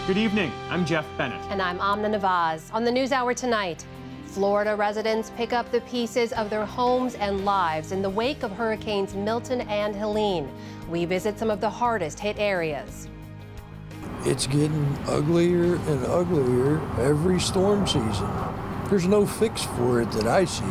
Good evening, I'm Jeff Bennett. And I'm Amna Nawaz. On the NewsHour tonight, Florida residents pick up the pieces of their homes and lives in the wake of Hurricanes Milton and Helene. We visit some of the hardest hit areas. It's getting uglier and uglier every storm season. There's no fix for it that I see.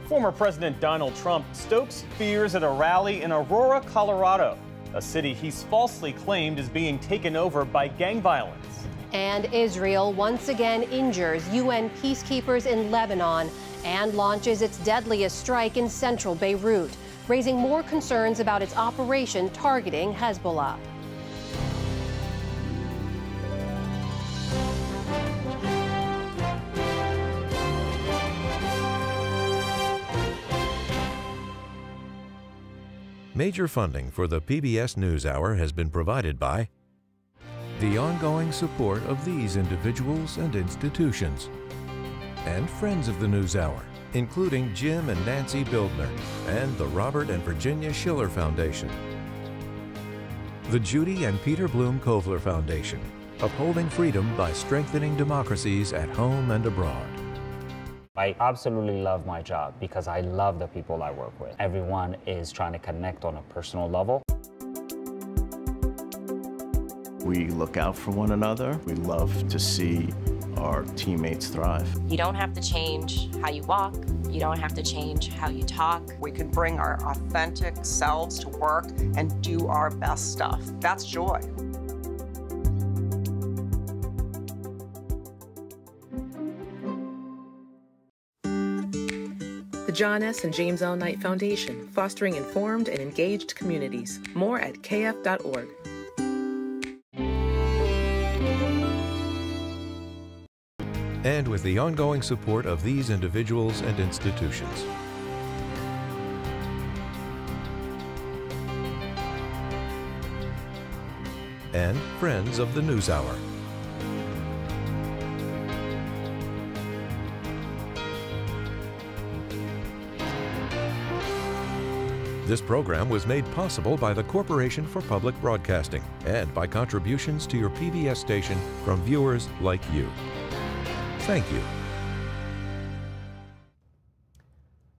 Former President Donald Trump stokes fears at a rally in Aurora, Colorado, a city he's falsely claimed is being taken over by gang violence. And Israel once again injures UN peacekeepers in Lebanon and launches its deadliest strike in central Beirut, raising more concerns about its operation targeting Hezbollah. Major funding for the PBS NewsHour has been provided by the ongoing support of these individuals and institutions, and friends of the NewsHour, including Jim and Nancy Bildner and the Robert and Virginia Schiller Foundation, the Judy and Peter Bloom Kovler Foundation, upholding freedom by strengthening democracies at home and abroad. I absolutely love my job because I love the people I work with. Everyone is trying to connect on a personal level. We look out for one another. We love to see our teammates thrive. You don't have to change how you walk. You don't have to change how you talk. We can bring our authentic selves to work and do our best stuff. That's joy. The John S. and James L. Knight Foundation, fostering informed and engaged communities. More at kf.org. And with the ongoing support of these individuals and institutions. And friends of the NewsHour. This program was made possible by the Corporation for Public Broadcasting and by contributions to your PBS station from viewers like you. Thank you.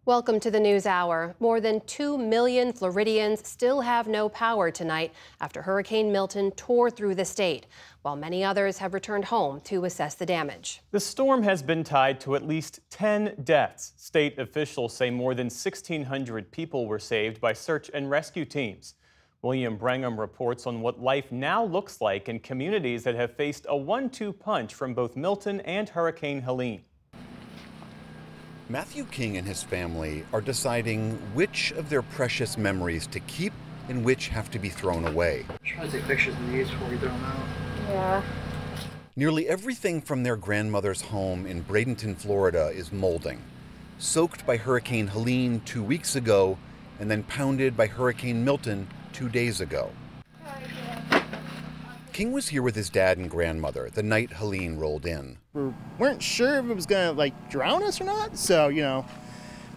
Welcome to the NewsHour. More than 2 million Floridians still have no power tonight after Hurricane Milton tore through the state, while many others have returned home to assess the damage. The storm has been tied to at least 10 deaths. State officials say more than 1,600 people were saved by search and rescue teams. William Brangham reports on what life now looks like in communities that have faced a 1-2 punch from both Milton and Hurricane Helene. Matthew King and his family are deciding which of their precious memories to keep and which have to be thrown away. Try to take pictures of these before we throw them out. Yeah. Nearly everything from their grandmother's home in Bradenton, Florida is molding. Soaked by Hurricane Helene 2 weeks ago and then pounded by Hurricane Milton 2 days ago. King was here with his dad and grandmother the night Helene rolled in. We weren't sure if it was gonna drown us or not, so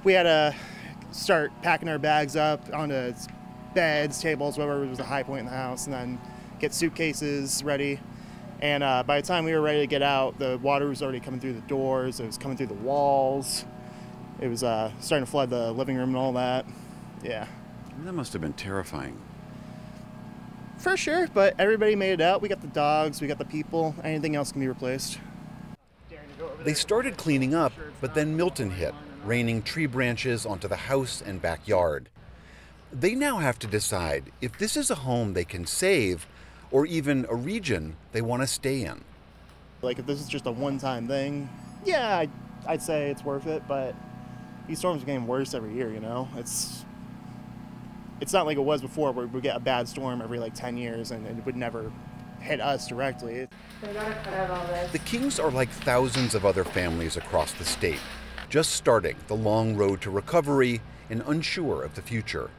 we had to start packing our bags up onto beds, tables, whatever was the high point in the house, and then get suitcases ready. And by the time we were ready to get out, the water was already coming through the doors, it was coming through the walls, it was starting to flood the living room and all that. Yeah. That must have been terrifying. For sure, but everybody made it out. We got the dogs, we got the people, anything else can be replaced. They started cleaning up, but then Milton hit, raining tree branches onto the house and backyard. They now have to decide if this is a home they can save or even a region they want to stay in. If this is just a one-time thing, yeah, I'd say it's worth it, but these storms are getting worse every year, It's not like it was before where we get a bad storm every 10 years and it would never hit us directly. The Kings are like thousands of other families across the state, just starting the long road to recovery and unsure of the future.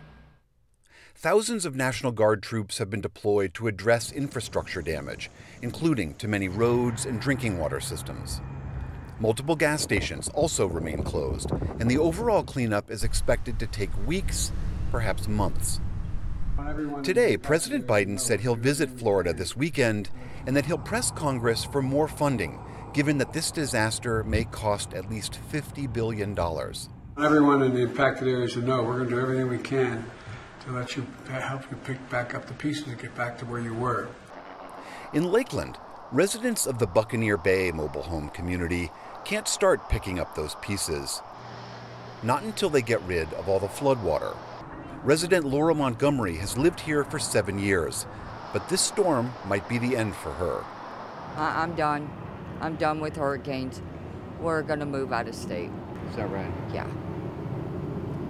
Thousands of National Guard troops have been deployed to address infrastructure damage, including to many roads and drinking water systems. Multiple gas stations also remain closed, and the overall cleanup is expected to take weeks, perhaps months. Today, President Biden said he'll visit Florida this weekend and that he'll press Congress for more funding, given that this disaster may cost at least $50 billion. Everyone in the impacted areas should know we're going to do everything we can to let you help you pick back up the pieces and get back to where you were. In Lakeland, residents of the Buccaneer Bay mobile home community can't start picking up those pieces. Not until they get rid of all the floodwater. Resident Laura Montgomery has lived here for 7 years, but this storm might be the end for her. I'm done. I'm done with hurricanes. We're going to move out of state. Is that right? Yeah.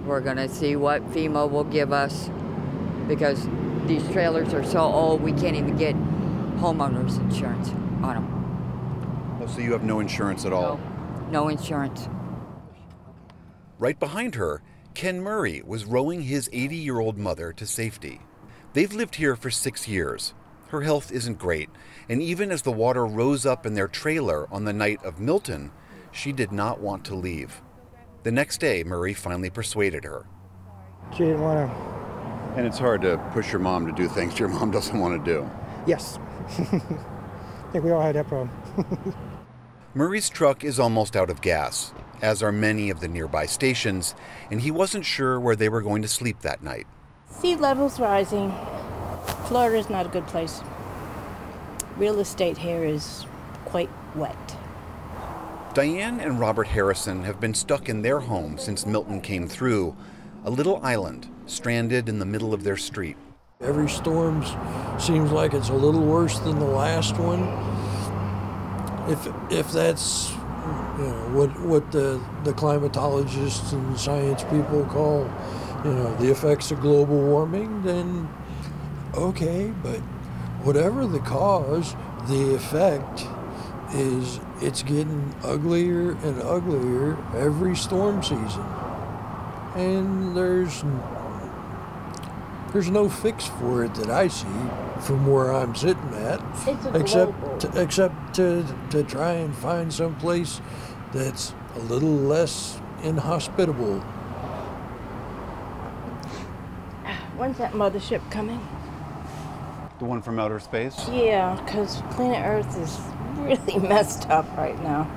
We're going to see what FEMA will give us, because these trailers are so old we can't even get homeowners insurance on them. Oh, so you have no insurance at all? No insurance. Right behind her, Ken Murray was rowing his 80-year-old mother to safety. They've lived here for 6 years. Her health isn't great, and even as the water rose up in their trailer on the night of Milton, she did not want to leave. The next day, Murray finally persuaded her. She didn't want to. And it's hard to push your mom to do things your mom doesn't want to do. Yes. I think we all had that problem. Murray's truck is almost out of gas, as are many of the nearby stations, and he wasn't sure where they were going to sleep that night. Sea levels rising. Florida is not a good place. Real estate here is quite wet. Diane and Robert Harrison have been stuck in their home since Milton came through, a little island stranded in the middle of their street. Every storm seems like it's a little worse than the last one. If that's what the climatologists and science people call the effects of global warming, then okay, but whatever the cause, the effect is it's getting uglier and uglier every storm season. And there's no fix for it that I see from where I'm sitting at, except to try and find some place that's a little less inhospitable. When's that mothership coming? The one from outer space? Yeah, because planet Earth is really messed up right now.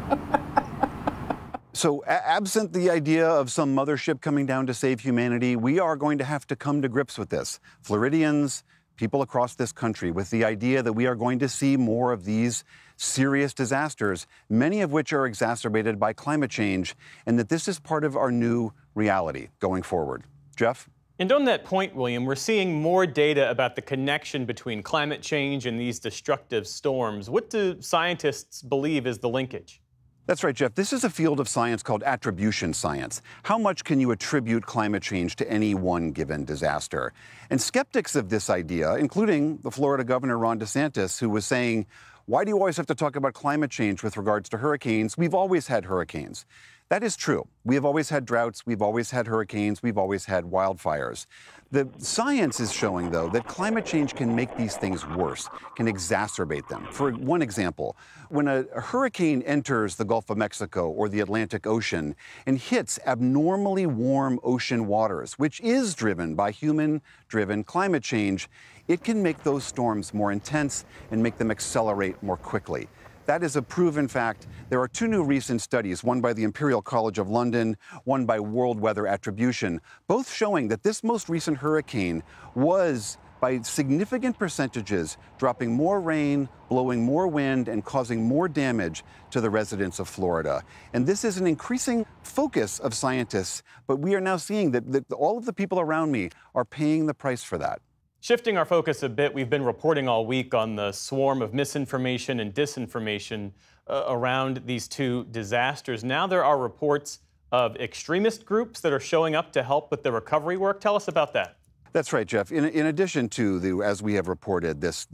So absent the idea of some mothership coming down to save humanity, we are going to have to come to grips with this. Floridians, people across this country, with the idea that we are going to see more of these serious disasters, many of which are exacerbated by climate change, and that this is part of our new reality going forward. Jeff? And on that point, William, we're seeing more data about the connection between climate change and these destructive storms. What do scientists believe is the linkage? That's right, Jeff. This is a field of science called attribution science. How much can you attribute climate change to any one given disaster? And skeptics of this idea, including the Florida Governor Ron DeSantis, who was saying, why do you always have to talk about climate change with regards to hurricanes? We've always had hurricanes. That is true. We have always had droughts, we've always had hurricanes, we've always had wildfires. The science is showing, though, that climate change can make these things worse, can exacerbate them. For one example, when a hurricane enters the Gulf of Mexico or the Atlantic Ocean and hits abnormally warm ocean waters, which is driven by human-driven climate change, it can make those storms more intense and make them accelerate more quickly. That is a proven fact. There are two new recent studies, one by the Imperial College of London, one by World Weather Attribution, both showing that this most recent hurricane was, by significant percentages, dropping more rain, blowing more wind, and causing more damage to the residents of Florida. And this is an increasing focus of scientists, but we are now seeing that all of the people around me are paying the price for that. Shifting our focus a bit, we've been reporting all week on the swarm of misinformation and disinformation around these two disasters. Now there are reports of extremist groups that are showing up to help with the recovery work. Tell us about that. That's right, Jeff. In addition to, as we have reported, this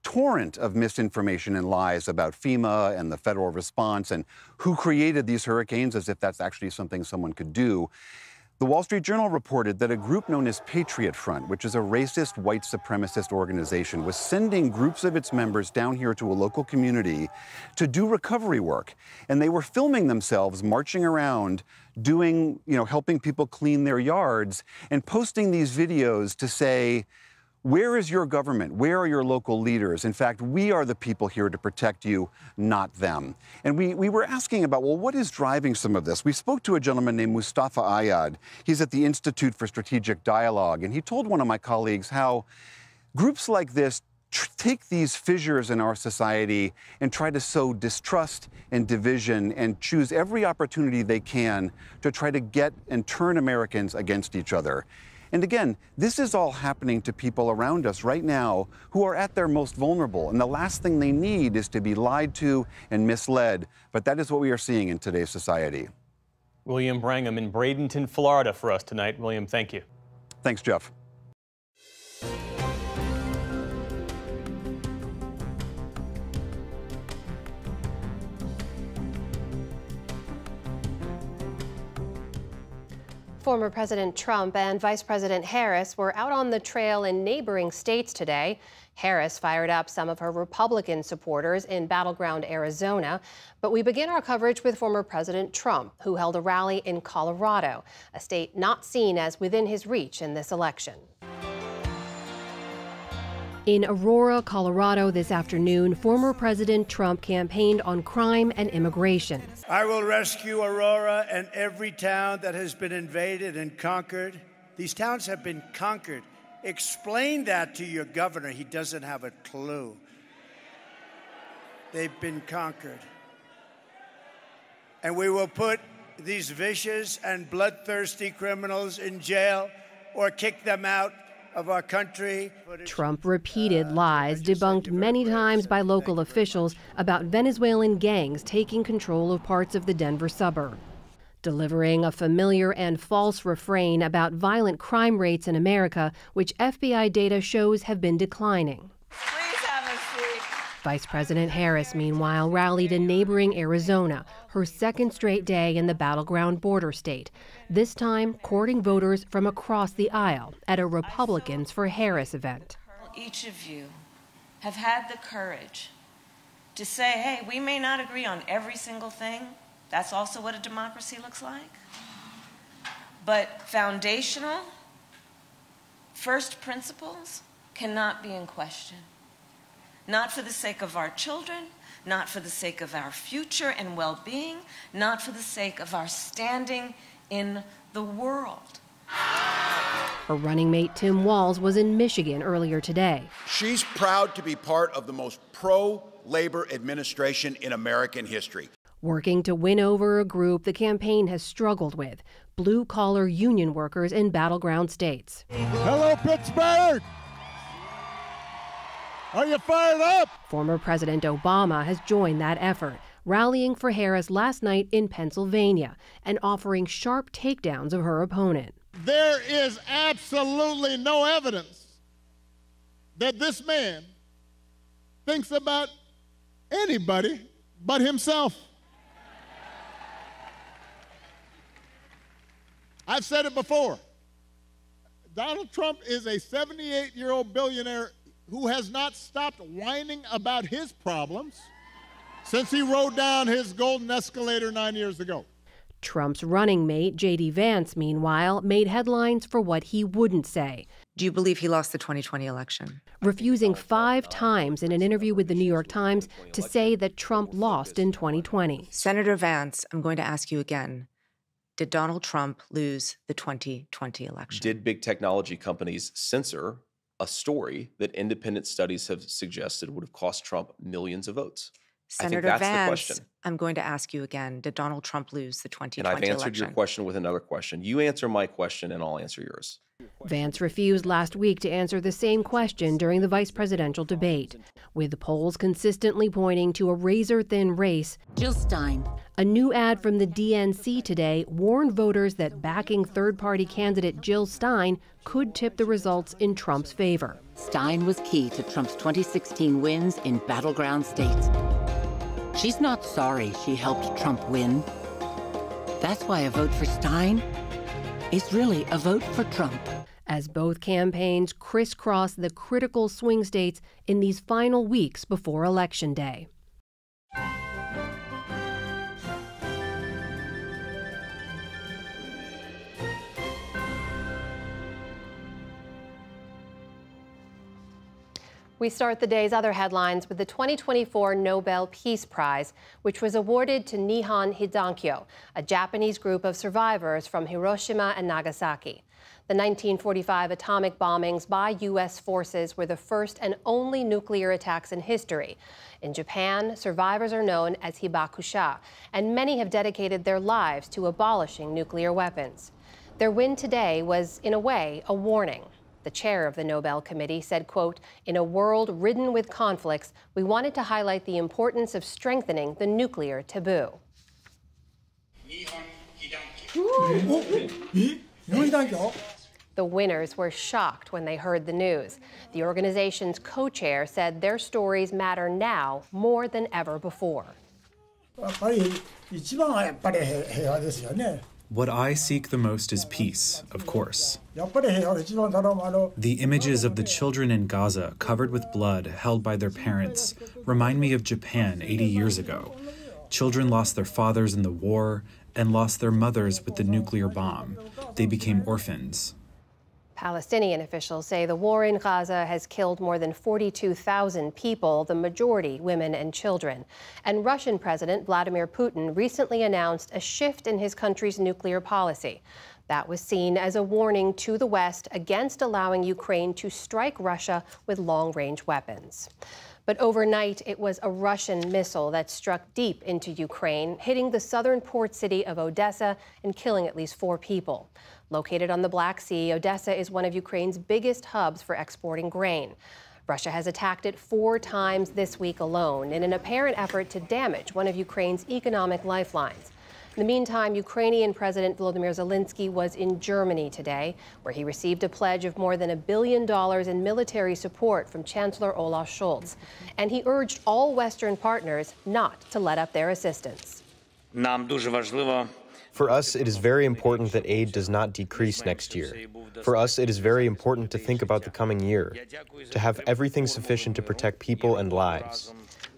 torrent of misinformation and lies about FEMA and the federal response and who created these hurricanes, as if that's actually something someone could do, the Wall Street Journal reported that a group known as Patriot Front, which is a racist white supremacist organization, was sending groups of its members down here to a local community to do recovery work. And they were filming themselves marching around, doing, helping people clean their yards and posting these videos to say, Where is your government? Where are your local leaders? In fact, we are the people here to protect you, not them. And we were asking about, well, what is driving some of this? We spoke to a gentleman named Mustafa Ayad. He's at the Institute for Strategic Dialogue, and he told one of my colleagues how groups like this take these fissures in our society and try to sow distrust and division and choose every opportunity they can to try to get and turn Americans against each other. And again, this is all happening to people around us right now who are at their most vulnerable. And the last thing they need is to be lied to and misled. But that is what we are seeing in today's society. William Brangham in Bradenton, Florida for us tonight. William, thank you. Thanks, Jeff. Former President Trump and Vice President Harris were out on the trail in neighboring states today. Harris fired up some of her Republican supporters in battleground Arizona. But we begin our coverage with former President Trump, who held a rally in Colorado, a state not seen as within his reach in this election. In Aurora, Colorado this afternoon, former President Trump campaigned on crime and immigration. I will rescue Aurora and every town that has been invaded and conquered. These towns have been conquered. Explain that to your governor. He doesn't have a clue. They've been conquered. And we will put these vicious and bloodthirsty criminals in jail or kick them out of our country. Trump repeated lies debunked many times by local officials about Venezuelan gangs taking control of parts of the Denver suburb, delivering a familiar and false refrain about violent crime rates in America, which FBI data shows have been declining. Vice President Harris, meanwhile, rallied in neighboring Arizona, her second straight day in the battleground border state, this time courting voters from across the aisle at a Republicans for Harris event. Each of you have had the courage to say, hey, we may not agree on every single thing. That's also what a democracy looks like. But foundational, first principles cannot be in question. Not for the sake of our children, not for the sake of our future and well-being, not for the sake of our standing in the world. Her running mate Tim Walz was in Michigan earlier today. She's proud to be part of the most pro-labor administration in American history. Working to win over a group the campaign has struggled with, blue-collar union workers in battleground states. Hello, Pittsburgh! Are you fired up? Former President Obama has joined that effort, rallying for Harris last night in Pennsylvania and offering sharp takedowns of her opponent. There is absolutely no evidence that this man thinks about anybody but himself. I've said it before. Donald Trump is a 78-year-old billionaire who has not stopped whining about his problems since he rode down his golden escalator 9 years ago. Trump's running mate, J.D. Vance, meanwhile, made headlines for what he wouldn't say. Do you believe he lost the 2020 election? Refusing 5 times in an interview with the New York Times to say that Trump lost in 2020. Senator Vance, I'm going to ask you again. Did Donald Trump lose the 2020 election? Did big technology companies censor a story that independent studies have suggested would have cost Trump millions of votes? Senator I think that's Vance, the question. I'm going to ask you again. Did Donald Trump lose the 2020 election? And I've answered election? your question with another question. You answer my question and I'll answer yours. Vance refused last week to answer the same question during the vice presidential debate, with polls consistently pointing to a razor-thin race. Jill Stein. A new ad from the DNC today warned voters that backing third-party candidate Jill Stein could tip the results in Trump's favor. Stein was key to Trump's 2016 wins in battleground states. She's not sorry she helped Trump win. That's why a vote for Stein is really a vote for Trump. As both campaigns crisscross the critical swing states in these final weeks before Election Day. We start the day's other headlines with the 2024 Nobel Peace Prize, which was awarded to Nihon Hidankyo, a Japanese group of survivors from Hiroshima and Nagasaki. The 1945 atomic bombings by U.S. forces were the first and only nuclear attacks in history. In Japan, survivors are known as hibakusha, and many have dedicated their lives to abolishing nuclear weapons. Their win today was, in a way, a warning. The chair of the Nobel Committee said, quote, "In a world ridden with conflicts, we wanted to highlight the importance of strengthening the nuclear taboo." The winners were shocked when they heard the news. The organization's co-chair said their stories matter now more than ever before. What I seek the most is peace, of course. The images of the children in Gaza covered with blood held by their parents remind me of Japan 80 years ago. Children lost their fathers in the war and lost their mothers with the nuclear bomb. They became orphans. Palestinian officials say the war in Gaza has killed more than 42,000 people, the majority women and children. And Russian President Vladimir Putin recently announced a shift in his country's nuclear policy. That was seen as a warning to the West against allowing Ukraine to strike Russia with long-range weapons. But overnight, it was a Russian missile that struck deep into Ukraine, hitting the southern port city of Odessa and killing at least 4 people. Located on the Black Sea, Odessa is one of Ukraine's biggest hubs for exporting grain. Russia has attacked it 4 times this week alone in an apparent effort to damage one of Ukraine's economic lifelines. In the meantime, Ukrainian President Volodymyr Zelensky was in Germany today, where he received a pledge of more than $1 billion in military support from Chancellor Olaf Scholz. And he urged all Western partners not to let up their assistance. For us, it is very important that aid does not decrease next year. For us, it is very important to think about the coming year, to have everything sufficient to protect people and lives.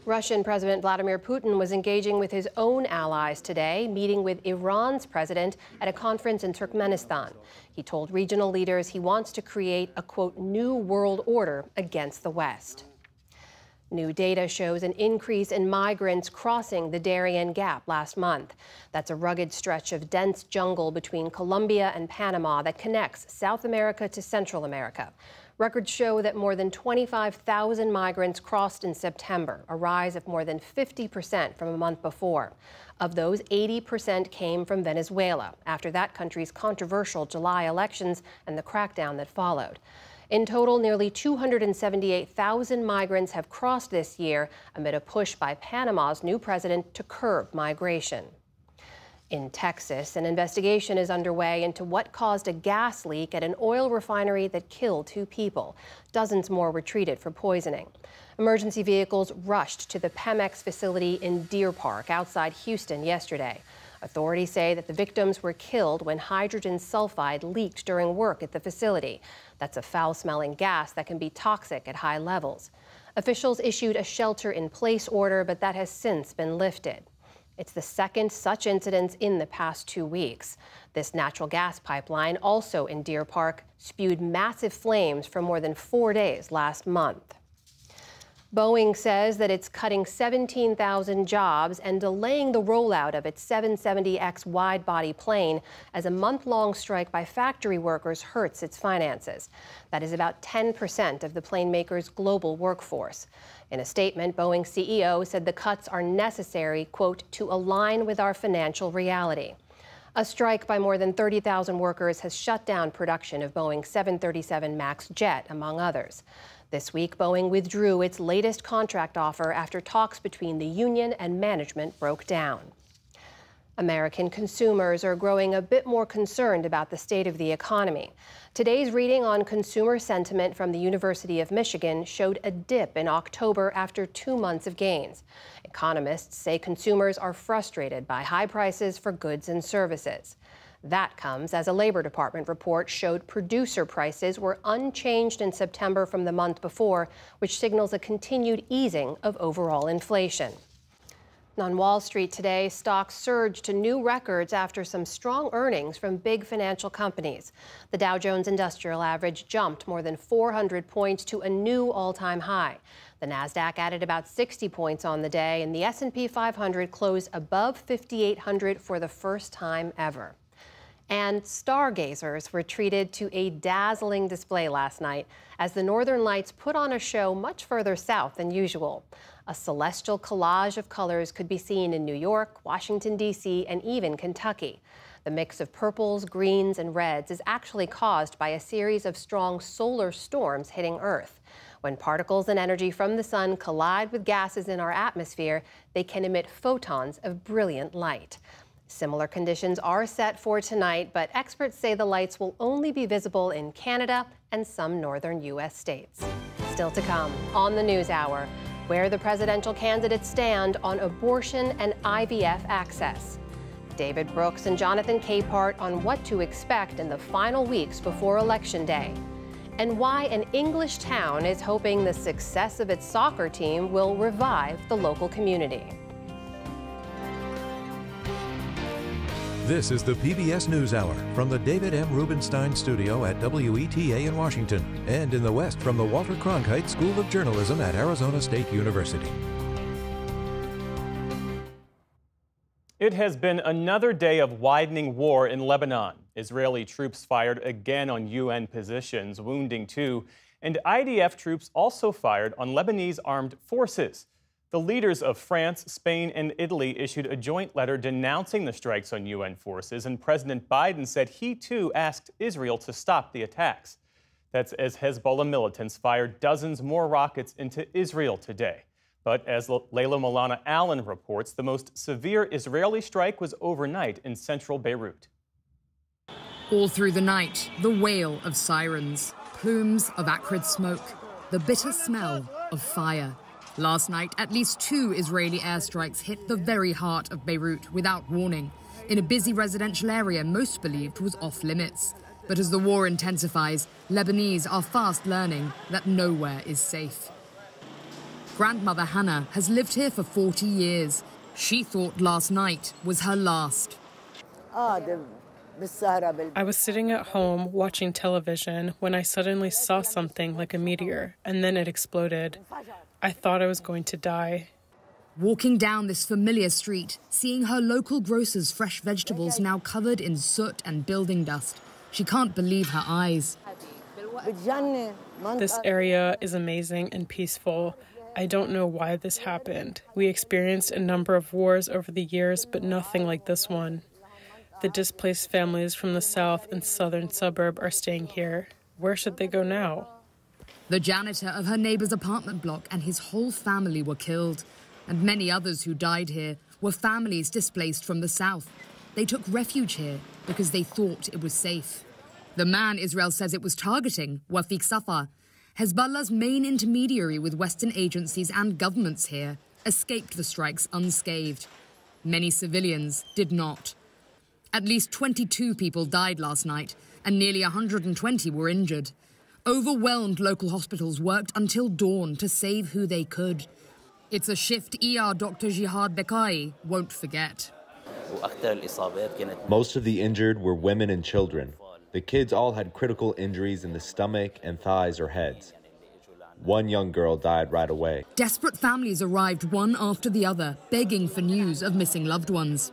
Russian President Vladimir Putin was engaging with his own allies today, meeting with Iran's president at a conference in Turkmenistan. He told regional leaders he wants to create a, quote, new world order against the West. New data shows an increase in migrants crossing the Darien Gap last month. That's a rugged stretch of dense jungle between Colombia and Panama that connects South America to Central America. Records show that more than 25,000 migrants crossed in September, a rise of more than 50% from a month before. Of those, 80% came from Venezuela after that country's controversial July elections and the crackdown that followed. In total, nearly 278,000 migrants have crossed this year amid a push by Panama's new president to curb migration. In Texas, an investigation is underway into what caused a gas leak at an oil refinery that killed 2 people. Dozens more were treated for poisoning. Emergency vehicles rushed to the Pemex facility in Deer Park outside Houston yesterday. Authorities say that the victims were killed when hydrogen sulfide leaked during work at the facility. That's a foul-smelling gas that can be toxic at high levels. Officials issued a shelter-in-place order, but that has since been lifted. It's the second such incident in the past 2 weeks. This natural gas pipeline, also in Deer Park, spewed massive flames for more than 4 days last month. Boeing says that it's cutting 17,000 jobs and delaying the rollout of its 770X wide-body plane as a month-long strike by factory workers hurts its finances. That is about 10% of the plane maker's global workforce. In a statement, Boeing CEO said the cuts are necessary, quote, to align with our financial reality. A strike by more than 30,000 workers has shut down production of Boeing's 737 MAX jet, among others. This week, Boeing withdrew its latest contract offer after talks between the union and management broke down. American consumers are growing a bit more concerned about the state of the economy. Today's reading on consumer sentiment from the University of Michigan showed a dip in October after 2 months of gains. Economists say consumers are frustrated by high prices for goods and services. That comes as a Labor Department report showed producer prices were unchanged in September from the month before, which signals a continued easing of overall inflation. On Wall Street today, stocks surged to new records after some strong earnings from big financial companies. The Dow Jones Industrial Average jumped more than 400 points to a new all-time high. The Nasdaq added about 60 points on the day, and the S&P 500 closed above 5,800 for the first time ever. And stargazers were treated to a dazzling display last night as the Northern Lights put on a show much further south than usual. A celestial collage of colors could be seen in New York, Washington, D.C., and even Kentucky. The mix of purples, greens, and reds is actually caused by a series of strong solar storms hitting Earth. When particles and energy from the sun collide with gases in our atmosphere, they can emit photons of brilliant light. Similar conditions are set for tonight, but experts say the lights will only be visible in Canada and some northern U.S. states. Still to come on the NewsHour, where the presidential candidates stand on abortion and IVF access. David Brooks and Jonathan Capehart on what to expect in the final weeks before Election Day. And why an English town is hoping the success of its soccer team will revive the local community. This is the PBS NewsHour from the David M. Rubenstein Studio at WETA in Washington, and in the West from the Walter Cronkite School of Journalism at Arizona State University. It has been another day of widening war in Lebanon. Israeli troops fired again on UN positions, wounding 2, and IDF troops also fired on Lebanese armed forces. The leaders of France, Spain, and Italy issued a joint letter denouncing the strikes on UN forces, and President Biden said he too asked Israel to stop the attacks. That's as Hezbollah militants fired dozens more rockets into Israel today. But as Layla Milana Allen reports, the most severe Israeli strike was overnight in central Beirut. All through the night, the wail of sirens, plumes of acrid smoke, the bitter smell of fire. Last night, at least 2 Israeli airstrikes hit the very heart of Beirut without warning, in a busy residential area most believed was off limits. But as the war intensifies, Lebanese are fast learning that nowhere is safe. Grandmother Hannah has lived here for 40 years. She thought last night was her last. I was sitting at home watching television when I suddenly saw something like a meteor, and then it exploded. I thought I was going to die. Walking down this familiar street, seeing her local grocer's fresh vegetables now covered in soot and building dust, she can't believe her eyes. This area is amazing and peaceful. I don't know why this happened. We experienced a number of wars over the years, but nothing like this one. The displaced families from the south and southern suburb are staying here. Where should they go now? The janitor of her neighbor's apartment block and his whole family were killed. And many others who died here were families displaced from the south. They took refuge here because they thought it was safe. The man Israel says it was targeting, Wafiq Safar, Hezbollah's main intermediary with Western agencies and governments here, escaped the strikes unscathed. Many civilians did not. At least 22 people died last night, and nearly 120 were injured. Overwhelmed local hospitals worked until dawn to save who they could. It's a shift ER Dr. Jihad Bekai won't forget. Most of the injured were women and children. The kids all had critical injuries in the stomach and thighs or heads. One young girl died right away. Desperate families arrived one after the other, begging for news of missing loved ones.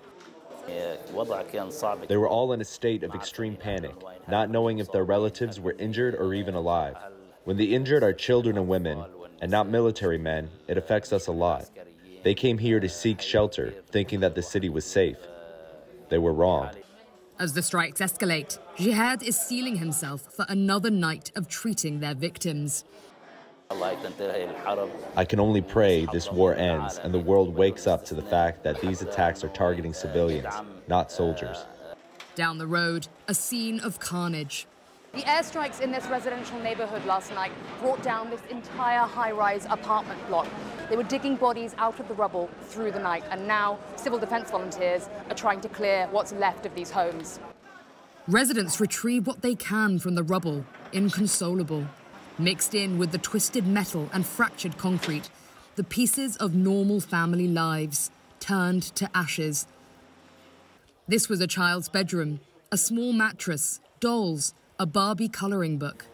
They were all in a state of extreme panic, not knowing if their relatives were injured or even alive. When the injured are children and women, and not military men, it affects us a lot. They came here to seek shelter, thinking that the city was safe. They were wrong. As the strikes escalate, Jihad is sealing himself for another night of treating their victims. I can only pray this war ends and the world wakes up to the fact that these attacks are targeting civilians, not soldiers. Down the road, a scene of carnage. The airstrikes in this residential neighborhood last night brought down this entire high-rise apartment block. They were digging bodies out of the rubble through the night, and now civil defense volunteers are trying to clear what's left of these homes. Residents retrieve what they can from the rubble, inconsolable. Mixed in with the twisted metal and fractured concrete, the pieces of normal family lives, turned to ashes. This was a child's bedroom, a small mattress, dolls, a Barbie coloring book.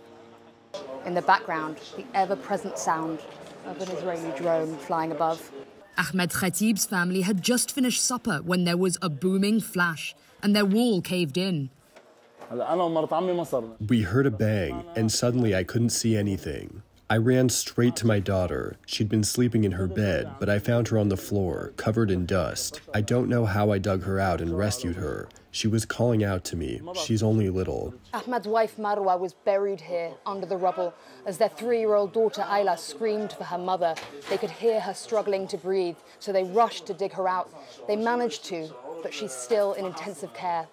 In the background, the ever-present sound of an Israeli drone flying above. Ahmed Khatib's family had just finished supper when there was a booming flash and their wall caved in. We heard a bang, and suddenly I couldn't see anything. I ran straight to my daughter. She'd been sleeping in her bed, but I found her on the floor, covered in dust. I don't know how I dug her out and rescued her. She was calling out to me. She's only little. Ahmad's wife Marwa was buried here under the rubble as their 3-year-old daughter Ayla screamed for her mother. They could hear her struggling to breathe, so they rushed to dig her out. They managed to, but she's still in intensive care.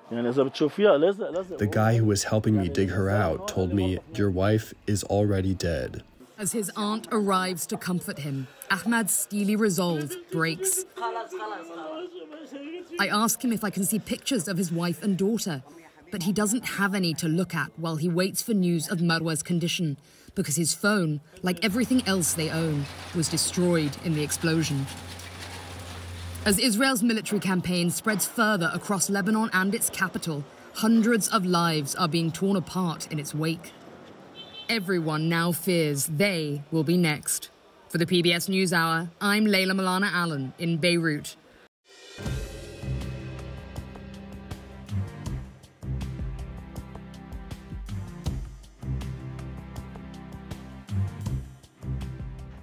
The guy who was helping me dig her out told me, "Your wife is already dead." As his aunt arrives to comfort him, Ahmad's steely resolve breaks. I ask him if I can see pictures of his wife and daughter, but he doesn't have any to look at while he waits for news of Marwa's condition, because his phone, like everything else they own, was destroyed in the explosion. As Israel's military campaign spreads further across Lebanon and its capital, hundreds of lives are being torn apart in its wake. Everyone now fears they will be next. For the PBS NewsHour, I'm Layla Milana Allen in Beirut.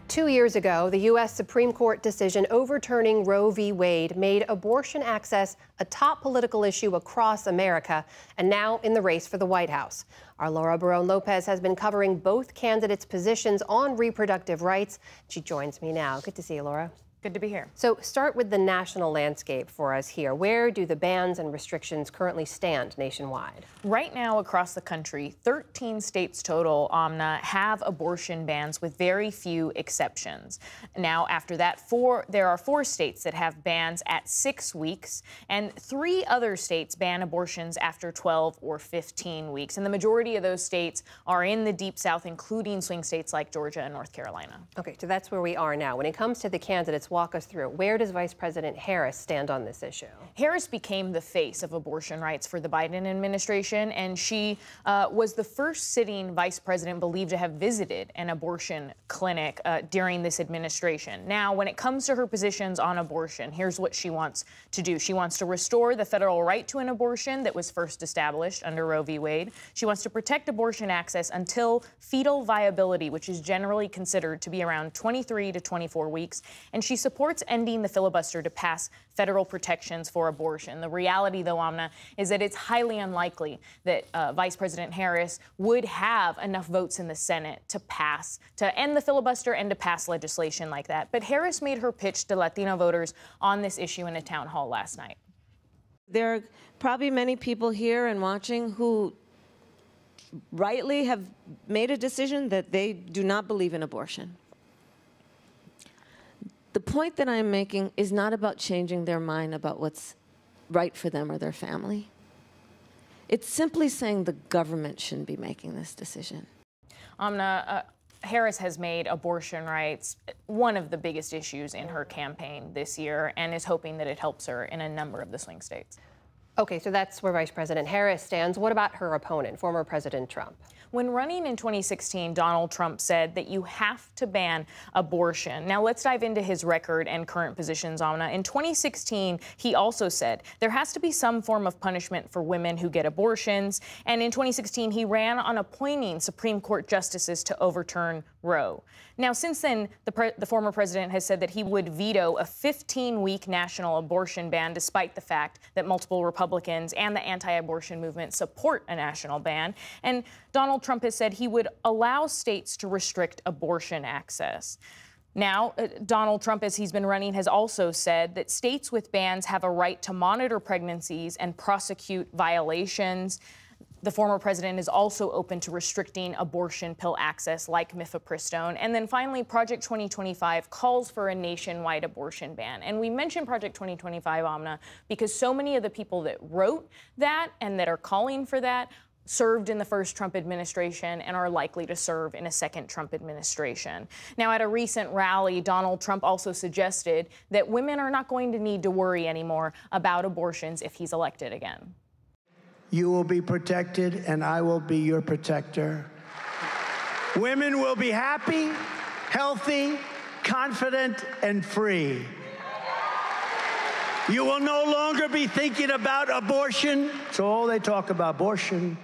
Two years ago, the U.S. Supreme Court decision overturning Roe v. Wade made abortion access a top political issue across America, and now in the race for the White House. Our Laura Barone-Lopez has been covering both candidates' positions on reproductive rights. She joins me now. Good to see you, Laura. Good to be here. So start with the national landscape for us here. Where do the bans and restrictions currently stand nationwide? Right now across the country, 13 states total, Amna, have abortion bans with very few exceptions. Now, after that, there are 4 states that have bans at 6 weeks, and 3 other states ban abortions after 12 or 15 weeks. And the majority of those states are in the Deep South, including swing states like Georgia and North Carolina. Okay, so that's where we are now. When it comes to the candidates, walk us through. Where does Vice President Harris stand on this issue? Harris became the face of abortion rights for the Biden administration, and she was the first sitting vice president believed to have visited an abortion clinic during this administration. Now, when it comes to her positions on abortion, here's what she wants to do. She wants to restore the federal right to an abortion that was first established under Roe v. Wade. She wants to protect abortion access until fetal viability, which is generally considered to be around 23 to 24 weeks. And she supports ending the filibuster to pass federal protections for abortion. The reality, though, Amna, is that it's highly unlikely that Vice President Harris would have enough votes in the Senate to end the filibuster and to pass legislation like that. But Harris made her pitch to Latino voters on this issue in a town hall last night. There are probably many people here and watching who rightly have made a decision that they do not believe in abortion. The point that I'm making is not about changing their mind about what's right for them or their family. It's simply saying the government shouldn't be making this decision. Amna, Harris has made abortion rights one of the biggest issues in her campaign this year and is hoping that it helps her in a number of the swing states. Okay, so that's where Vice President Harris stands. What about her opponent, former President Trump? When running in 2016, Donald Trump said that you have to ban abortion. Now, let's dive into his record and current positions, Amna. In 2016, he also said there has to be some form of punishment for women who get abortions. And in 2016, he ran on appointing Supreme Court justices to overturn Roe. Now, since then, the former president has said that he would veto a 15-week national abortion ban, despite the fact that multiple Republicans and the anti-abortion movement support a national ban. And Donald Trump has said he would allow states to restrict abortion access. Now, Donald Trump, as he's been running, has also said that states with bans have a right to monitor pregnancies and prosecute violations. The former president is also open to restricting abortion pill access like mifepristone. And then finally, Project 2025 calls for a nationwide abortion ban. And we mentioned Project 2025, Amna, because so many of the people that wrote that and that are calling for that served in the first Trump administration and are likely to serve in a second Trump administration. Now, at a recent rally, Donald Trump also suggested that women are not going to need to worry anymore about abortions if he's elected again. You will be protected, and I will be your protector. Women will be happy, healthy, confident, and free. You will no longer be thinking about abortion. It's all they talk about, abortion.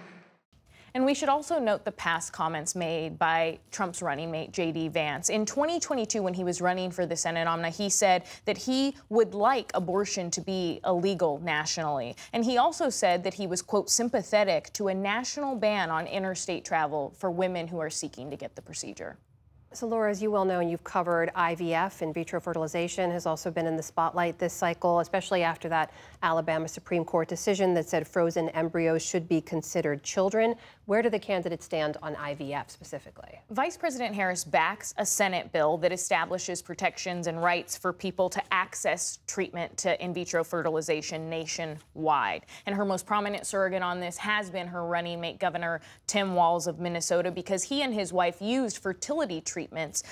And we should also note the past comments made by Trump's running mate, J.D. Vance. In 2022, when he was running for the Senate, Amna, he said that he would like abortion to be illegal nationally. And he also said that he was, quote, sympathetic to a national ban on interstate travel for women who are seeking to get the procedure. So, Laura, as you well know, you've covered IVF. In vitro fertilization has also been in the spotlight this cycle, especially after that Alabama Supreme Court decision that said frozen embryos should be considered children. Where do the candidates stand on IVF specifically? Vice President Harris backs a Senate bill that establishes protections and rights for people to access treatment to in vitro fertilization nationwide. And her most prominent surrogate on this has been her running mate, Governor Tim Walz of Minnesota, because he and his wife used fertility treatments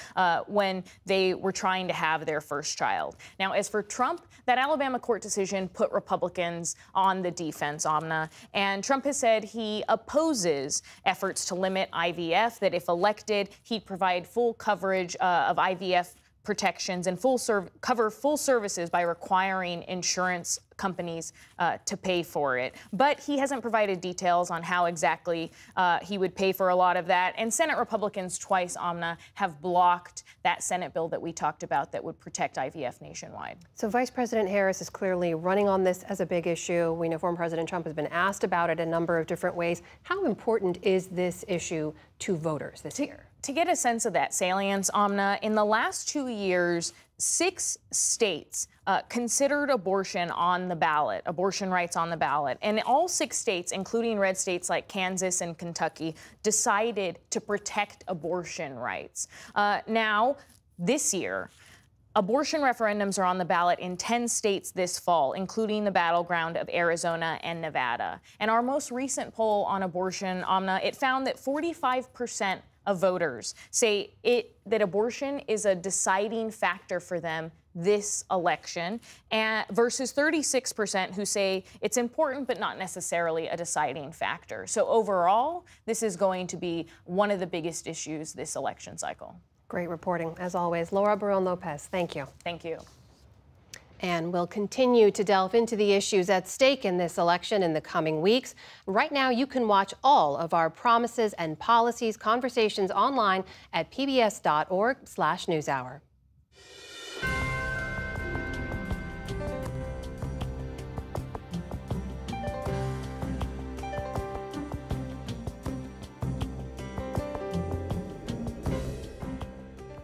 when they were trying to have their first child. Now, as for Trump, that Alabama court decision put Republicans on the defense, Amna, and Trump has said he opposes efforts to limit IVF, that if elected, he'd provide full coverage of IVF protections and cover full services by requiring insurance companies to pay for it. But he hasn't provided details on how exactly he would pay for a lot of that. And Senate Republicans twice, Amna, have blocked that Senate bill that we talked about that would protect IVF nationwide. So Vice President Harris is clearly running on this as a big issue. We know former President Trump has been asked about it a number of different ways. How important is this issue to voters this year? To get a sense of that salience, Amna, in the last 2 years, 6 states considered abortion on the ballot, abortion rights on the ballot. And all 6 states, including red states like Kansas and Kentucky, decided to protect abortion rights. Now, this year, abortion referendums are on the ballot in 10 states this fall, including the battleground of Arizona and Nevada. And our most recent poll on abortion, Amna, it found that 45% of voters say that abortion is a deciding factor for them this election, versus 36% who say it's important but not necessarily a deciding factor. So overall, this is going to be one of the biggest issues this election cycle. Great reporting, as always. Laura Barón-López, thank you. Thank you. And we'll continue to delve into the issues at stake in this election in the coming weeks. Right now, you can watch all of our promises and policies conversations online at pbs.org/newshour.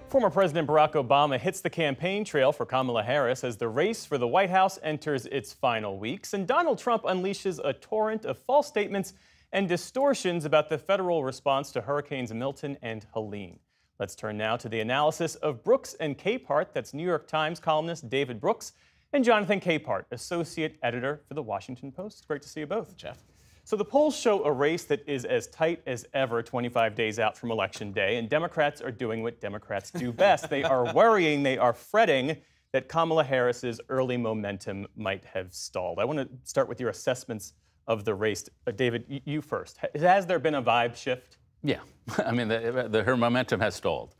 Former President Barack Obama hits the campaign trail for Kamala Harris as the race for the White House enters its final weeks, and Donald Trump unleashes a torrent of false statements and distortions about the federal response to Hurricanes Milton and Helene. Let's turn now to the analysis of Brooks and Capehart. That's New York Times columnist David Brooks and Jonathan Capehart, associate editor for The Washington Post. Great to see you both. Jeff. So the polls show a race that is as tight as ever 25 days out from Election Day, and Democrats are doing what Democrats do best. They are worrying, they are fretting that Kamala Harris's early momentum might have stalled. I want to start with your assessments of the race. David, you first. Has there been a vibe shift? Yeah. I mean, her momentum has stalled.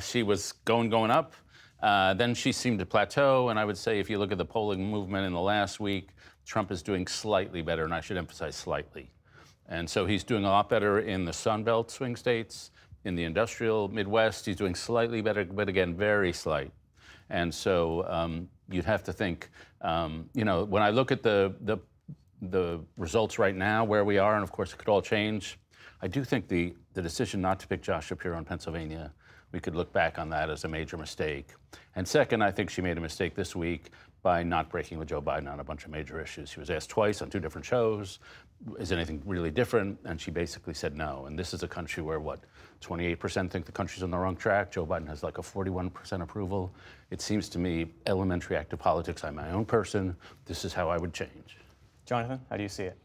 She was going up. Then she seemed to plateau, and I would say if you look at the polling movement in the last week, Trump is doing slightly better, and I should emphasize slightly. And so he's doing a lot better in the Sun Belt swing states, in the industrial Midwest. He's doing slightly better, but again, very slight. And so you'd have to think, you know, when I look at the results right now, where we are, and of course it could all change, I do think the decision not to pick Josh Shapiro in Pennsylvania, we could look back on that as a major mistake. And second, I think she made a mistake this week by not breaking with Joe Biden on a bunch of major issues. She was asked twice on 2 different shows, is anything really different? And she basically said no. And this is a country where, 28% think the country's on the wrong track. Joe Biden has like a 41% approval. It seems to me elementary active politics. I'm my own person. This is how I would change. Jonathan, how do you see it?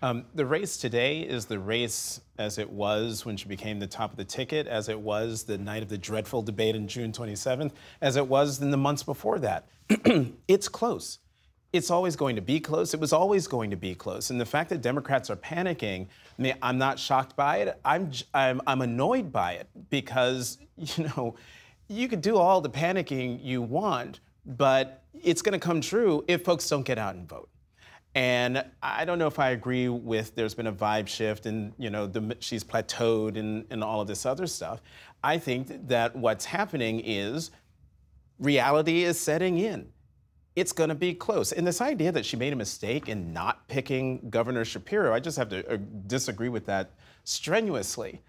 The race today is the race as it was when she became the top of the ticket, as it was the night of the dreadful debate on June 27th, as it was in the months before that. It's close. It's always going to be close. It was always going to be close. And the fact that Democrats are panicking, I mean, I'm not shocked by it. I'm annoyed by it because, you know, you could do all the panicking you want, but it's going to come true if folks don't get out and vote. And I don't know if I agree with there's been a vibe shift and, you know, she's plateaued and all of this other stuff. I think that what's happening is reality is setting in. It's going to be close. And this idea that she made a mistake in not picking Governor Shapiro, I just have to disagree with that strenuously.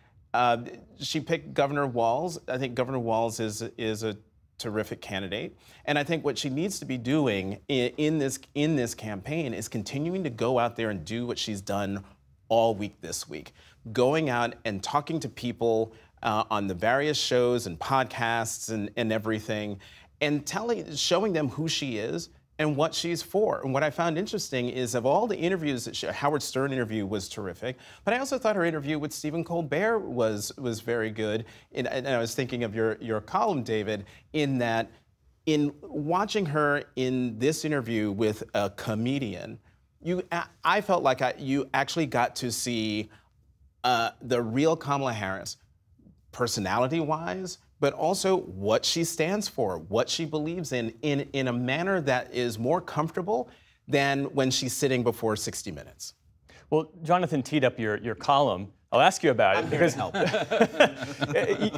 She picked Governor Walz. I think Governor Walz is a terrific candidate. And I think what she needs to be doing in this campaign is continuing to go out there and do what she's done all week this week. Going out and talking to people on the various shows and podcasts and everything, and showing them who she is and what she's for. And what I found interesting is of all the interviews that Howard Stern interview was terrific, but I also thought her interview with Stephen Colbert was very good. And I was thinking of your column, David, in that in watching her in this interview with a comedian, I felt like you actually got to see the real Kamala Harris, personality-wise, but also what she stands for, what she believes in a manner that is more comfortable than when she's sitting before 60 Minutes. Well, Jonathan teed up your column. I'll ask you about it because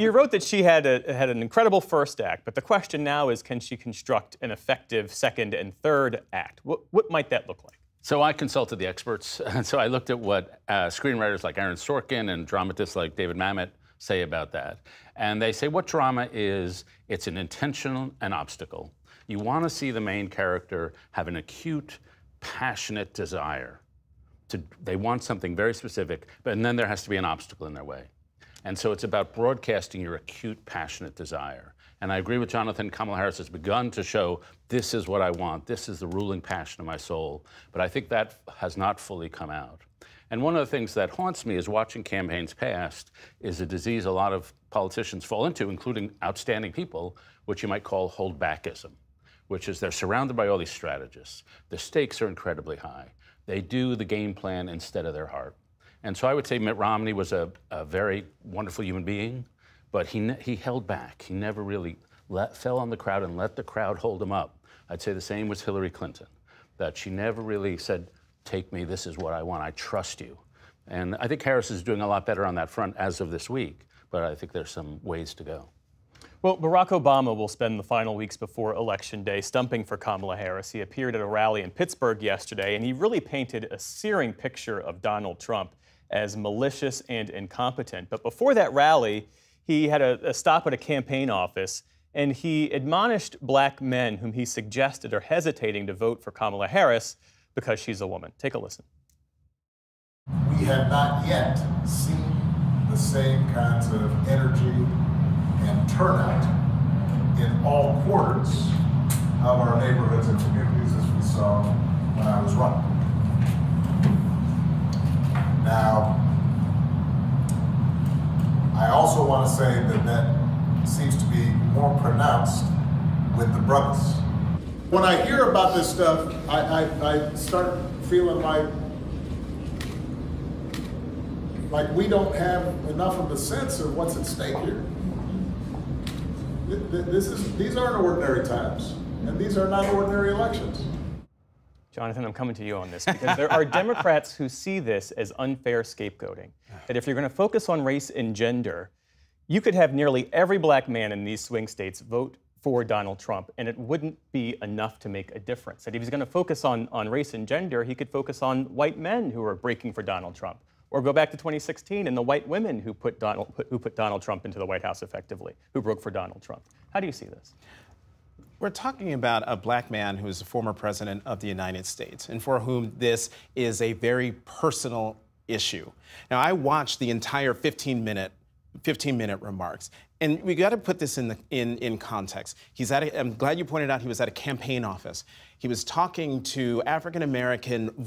you wrote that she had an incredible first act, but the question now is, can she construct an effective second and third act? What might that look like? So I consulted the experts, and so I looked at what screenwriters like Aaron Sorkin and dramatists like David Mamet say about that. And they say what drama is, it's an intention and obstacle. You want to see the main character have an acute, passionate desire. They want something very specific, and then there has to be an obstacle in their way. And so it's about broadcasting your acute, passionate desire. And I agree with Jonathan, Kamala Harris has begun to show this is what I want, this is the ruling passion of my soul. But I think that has not fully come out. And one of the things that haunts me is watching campaigns past is a disease a lot of politicians fall into, including outstanding people, which you might call holdbackism, which is they're surrounded by all these strategists. The stakes are incredibly high. They do the game plan instead of their heart. And so I would say Mitt Romney was a very wonderful human being, but he held back. He never really fell on the crowd and let the crowd hold him up. I'd say the same was Hillary Clinton, that she never really said, take me, this is what I want, I trust you. And I think Harris is doing a lot better on that front as of this week, but I think there's some ways to go. Well, Barack Obama will spend the final weeks before Election Day stumping for Kamala Harris. He appeared at a rally in Pittsburgh yesterday, and he really painted a searing picture of Donald Trump as malicious and incompetent. But before that rally, he had a stop at a campaign office, and he admonished black men whom he suggested are hesitating to vote for Kamala Harris because she's a woman. Take a listen. We have not yet seen the same kinds of energy and turnout in all quarters of our neighborhoods and communities as we saw when I was running. Now, I also want to say that seems to be more pronounced with the brothers. When I hear about this stuff, I start feeling like we don't have enough of a sense of what's at stake here. These aren't ordinary times, and these are not ordinary elections. Jonathan, I'm coming to you on this because there are Democrats who see this as unfair scapegoating. That if you're going to focus on race and gender, you could have nearly every black man in these swing states vote for Donald Trump, and it wouldn't be enough to make a difference. That if he's going to focus on race and gender, he could focus on white men who are breaking for Donald Trump. Or go back to 2016 and the white women who put Donald Trump into the White House effectively, who broke for Donald Trump. How do you see this? We're talking about a black man who is a former president of the United States and for whom this is a very personal issue. Now, I watched the entire 15-minute 15-minute remarks. And we got to put this in context. I'm glad you pointed out he was at a campaign office. He was talking to African-American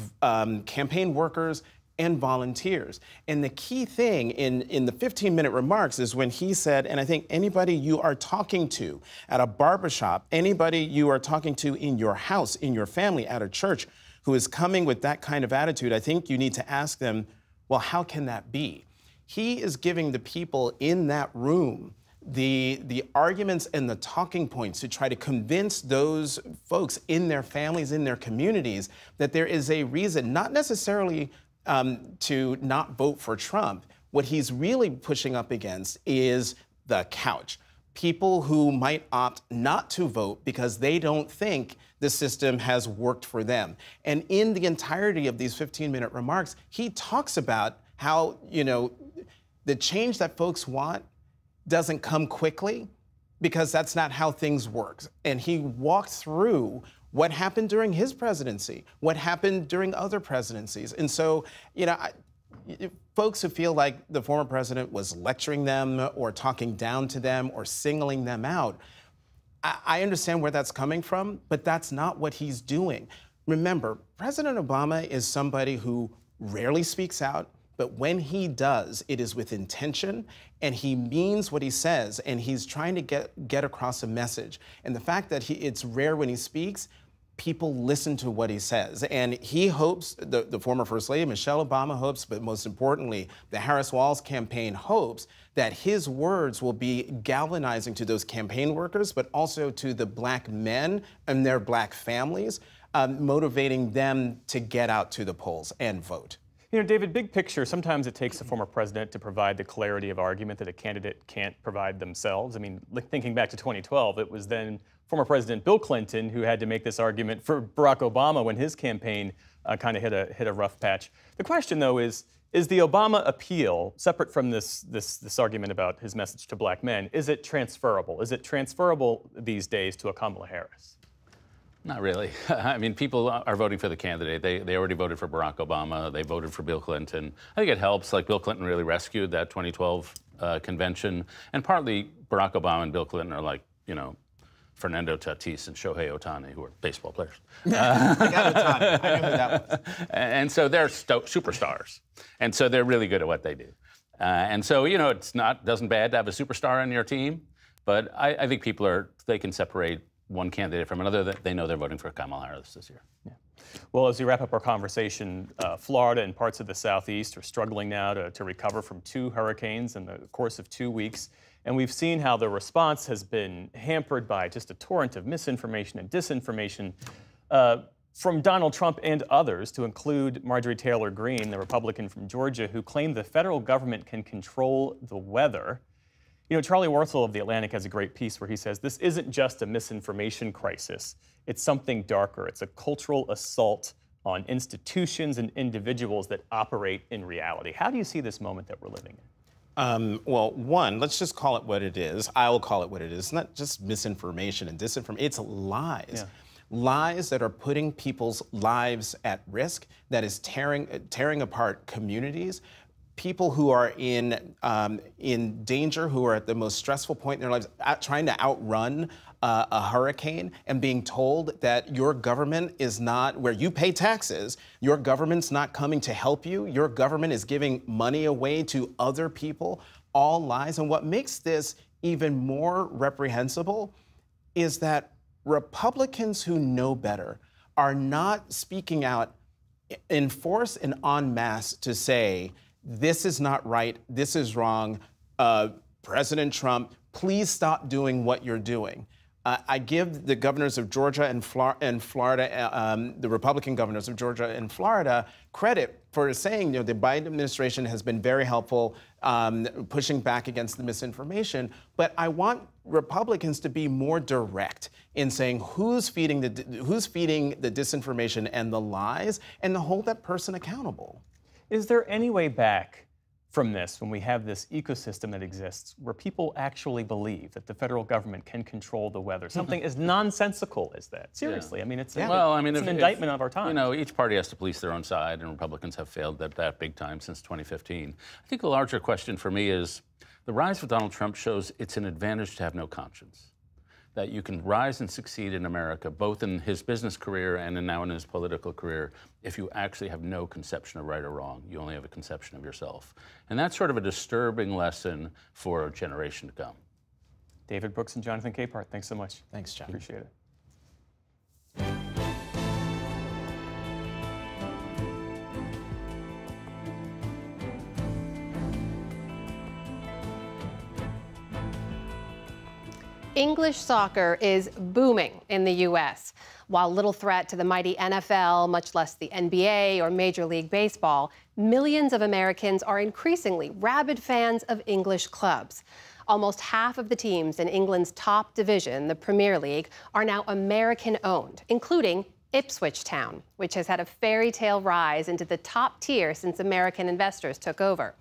campaign workers and volunteers. And the key thing in the 15-minute remarks is when he said, and I think anybody you are talking to at a barbershop, anybody you are talking to in your house, in your family, at a church, who is coming with that kind of attitude, I think you need to ask them, well, how can that be? He is giving the people in that room the arguments and the talking points to try to convince those folks in their families, in their communities, that there is a reason, not necessarily to not vote for Trump. What he's really pushing up against is the couch. People who might opt not to vote because they don't think the system has worked for them. And in the entirety of these 15-minute remarks, he talks about how, the change that folks want doesn't come quickly because that's not how things work. And he walked through what happened during his presidency, what happened during other presidencies. And so, folks who feel like the former president was lecturing them or talking down to them or singling them out, I understand where that's coming from, but that's not what he's doing. Remember, President Obama is somebody who rarely speaks out, but when he does, it is with intention, and he means what he says, and he's trying to get across a message. And the fact that it's rare when he speaks, people listen to what he says. And he hopes, the former First Lady, Michelle Obama, hopes, but most importantly, the Harris-Walz campaign hopes that his words will be galvanizing to those campaign workers, but also to the Black men and their Black families, motivating them to get out to the polls and vote. David, big picture, sometimes it takes a former president to provide the clarity of argument that a candidate can't provide themselves. I mean, thinking back to 2012, it was then former President Bill Clinton who had to make this argument for Barack Obama when his campaign kind of hit a rough patch. The question, though, is the Obama appeal, separate from this argument about his message to Black men, is it transferable? Is it transferable these days to a Kamala Harris? Not really. I mean, people are voting for the candidate. They already voted for Barack Obama. They voted for Bill Clinton. I think it helps. Like, Bill Clinton really rescued that 2012 convention. And partly Barack Obama and Bill Clinton are like, Fernando Tatis and Shohei Ohtani, who are baseball players. I got Ohtani. I know who that was. And so they're superstars. And so they're really good at what they do. And so, it's doesn't bad to have a superstar on your team. But I think people they can separate one candidate from another, that they know they're voting for Kamala Harris this year. Yeah. Well, as we wrap up our conversation, Florida and parts of the Southeast are struggling now to recover from 2 hurricanes in the course of 2 weeks. And we've seen how the response has been hampered by just a torrent of misinformation and disinformation from Donald Trump and others, to include Marjorie Taylor Greene, the Republican from Georgia, who claimed the federal government can control the weather. Charlie Warthel of The Atlantic has a great piece where he says this isn't just a misinformation crisis. It's something darker. It's a cultural assault on institutions and individuals that operate in reality. How do you see this moment that we're living in? Well, one, let's just call it what it is. I will call it what it is. It's not just misinformation and disinformation. It's lies. Yeah. Lies that are putting people's lives at risk, that is tearing apart communities. People who are in danger, who are at the most stressful point in their lives, trying to outrun a hurricane, and being told that your government is not, where you pay taxes, your government's not coming to help you, your government is giving money away to other people, all lies. And what makes this even more reprehensible is that Republicans who know better are not speaking out in force and en masse to say, this is not right, this is wrong, President Trump, please stop doing what you're doing. I give the governors of Georgia and Florida, the Republican governors of Georgia and Florida, credit for saying, the Biden administration has been very helpful pushing back against the misinformation. But I want Republicans to be more direct in saying who's feeding the disinformation and the lies, and to hold that person accountable. Is there any way back from this when we have this ecosystem that exists where people actually believe that the federal government can control the weather? Something as nonsensical as that. Seriously, I mean, it's an indictment of our time. You know, each party has to police their own side, and Republicans have failed at that big time since 2015. I think the larger question for me is the rise of Donald Trump shows it's an advantage to have no conscience. That you can rise and succeed in America, both in his business career and now in his political career, if you actually have no conception of right or wrong. You only have a conception of yourself. And that's sort of a disturbing lesson for a generation to come. David Brooks and Jonathan Capehart, thanks so much. Thanks, John. Appreciate it. English soccer is booming in the U.S. While little threat to the mighty NFL, much less the NBA or Major League Baseball, millions of Americans are increasingly rabid fans of English clubs. Almost half of the teams in England's top division, the Premier League, are now American-owned, including Ipswich Town, which has had a fairy tale rise into the top tier since American investors took over.